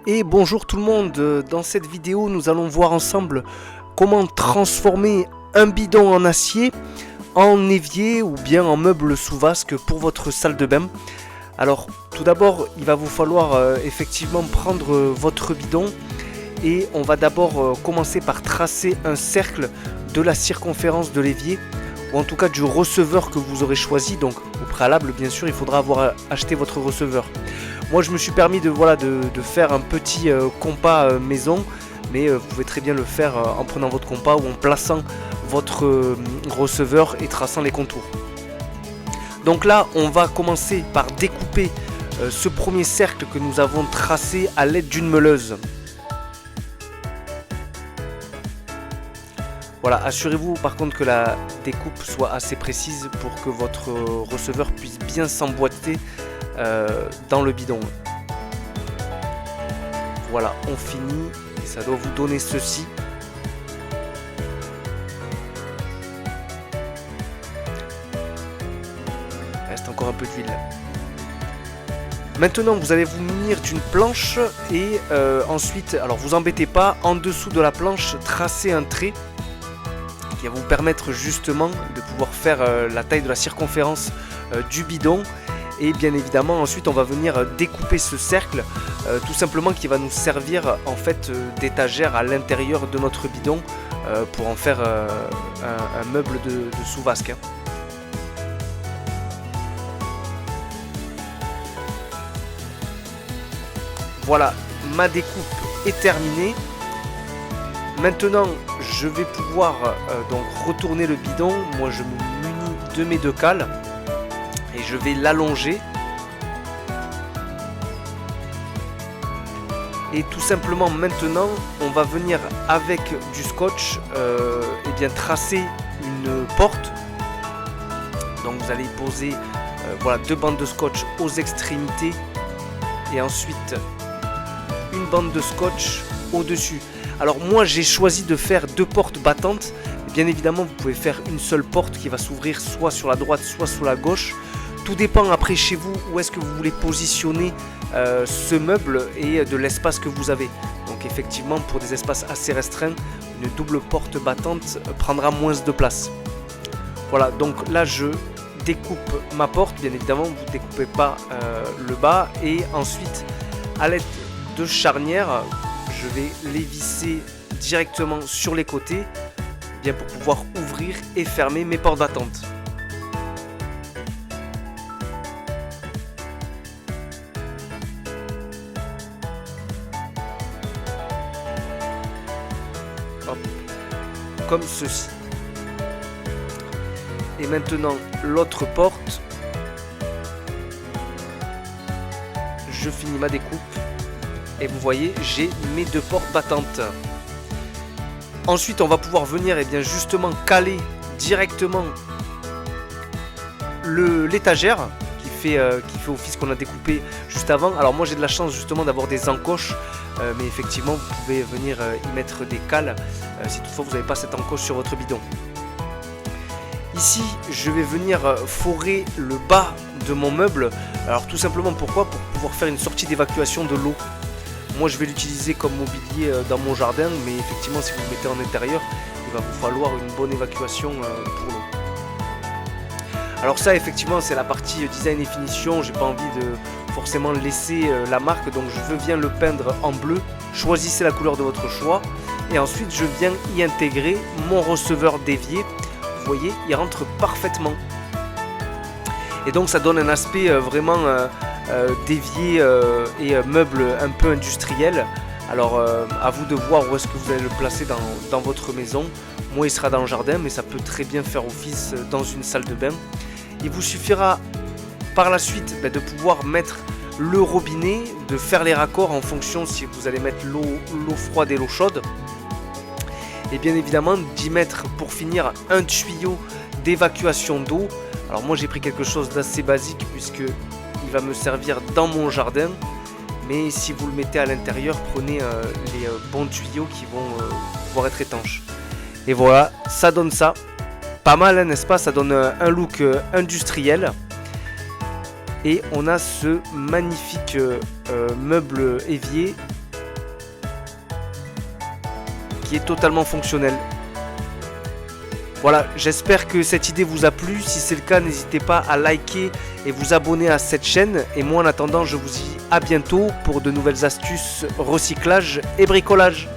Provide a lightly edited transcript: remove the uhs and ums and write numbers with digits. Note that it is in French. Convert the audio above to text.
Et bonjour tout le monde, dans cette vidéo nous allons voir ensemble comment transformer un bidon en acier en évier ou bien en meuble sous vasque pour votre salle de bain. Alors tout d'abord il va vous falloir effectivement prendre votre bidon et on va d'abord commencer par tracer un cercle de la circonférence de l'évier ou en tout cas du receveur que vous aurez choisi. Donc au préalable bien sûr il faudra avoir acheté votre receveur. Moi je me suis permis de faire un petit compas maison, mais vous pouvez très bien le faire en prenant votre compas ou en plaçant votre receveur et traçant les contours. Donc là on va commencer par découper ce premier cercle que nous avons tracé à l'aide d'une meuleuse. Voilà, assurez-vous par contre que la découpe soit assez précise pour que votre receveur puisse bien s'emboîter dans le bidon. Voilà, on finit et ça doit vous donner ceci. Il reste encore un peu d'huile. Maintenant vous allez vous munir d'une planche et ensuite, alors vous embêtez pas, en dessous de la planche tracez un trait qui va vous permettre justement de pouvoir faire la taille de la circonférence du bidon. Et bien évidemment ensuite on va venir découper ce cercle tout simplement qui va nous servir en fait d'étagère à l'intérieur de notre bidon pour en faire un meuble de sous-vasque. Voilà, ma découpe est terminée. Maintenant je vais pouvoir donc retourner le bidon. Moi je me munis de mes deux cales et je vais l'allonger et tout simplement maintenant on va venir avec du scotch et bien tracer une porte. Donc vous allez poser voilà, deux bandes de scotch aux extrémités et ensuite une bande de scotch au dessus. Alors moi j'ai choisi de faire deux portes battantes. Bien évidemment vous pouvez faire une seule porte qui va s'ouvrir soit sur la droite soit sur la gauche. Tout dépend après chez vous où est-ce que vous voulez positionner ce meuble et de l'espace que vous avez. Donc effectivement pour des espaces assez restreints, une double porte battante prendra moins de place. Voilà, donc là je découpe ma porte, bien évidemment vous ne découpez pas le bas et ensuite à l'aide de charnières, je vais les visser directement sur les côtés bien pour pouvoir ouvrir et fermer mes portes battantes. Hop, comme ceci. Et maintenant l'autre porte. Je finis ma découpe. Et vous voyez, j'ai mes deux portes battantes. Ensuite, on va pouvoir venir et bien justement caler directement l'étagère qui fait office qu'on a découpé juste avant. Alors moi j'ai de la chance justement d'avoir des encoches, mais effectivement vous pouvez venir y mettre des cales si toutefois vous n'avez pas cette encoche sur votre bidon. Ici, je vais venir forer le bas de mon meuble. Alors tout simplement pourquoi ? Pour pouvoir faire une sortie d'évacuation de l'eau. Moi je vais l'utiliser comme mobilier dans mon jardin, mais effectivement si vous le mettez en intérieur, il va vous falloir une bonne évacuation pour l'eau. Alors ça effectivement c'est la partie design et finition, j'ai pas envie de forcément laisser la marque, donc je viens le peindre en bleu. Choisissez la couleur de votre choix et ensuite je viens y intégrer mon receveur d'évier. Vous voyez, il rentre parfaitement. Et donc ça donne un aspect vraiment d'évier et meuble un peu industriel. Alors à vous de voir où est-ce que vous allez le placer dans votre maison. Moi il sera dans le jardin, mais ça peut très bien faire office dans une salle de bain. Il vous suffira par la suite de pouvoir mettre le robinet, de faire les raccords en fonction si vous allez mettre l'eau froide et l'eau chaude. Et bien évidemment d'y mettre pour finir un tuyau d'évacuation d'eau. Alors moi j'ai pris quelque chose d'assez basique puisque il va me servir dans mon jardin, mais si vous le mettez à l'intérieur, prenez les bons tuyaux qui vont pouvoir être étanches. Et voilà, ça donne ça. Pas mal, hein, n'est-ce pas? Ça donne un look industriel. Et on a ce magnifique meuble évier qui est totalement fonctionnel. Voilà, j'espère que cette idée vous a plu. Si c'est le cas, n'hésitez pas à liker et vous abonner à cette chaîne. Et moi, en attendant, je vous dis à bientôt pour de nouvelles astuces recyclage et bricolage.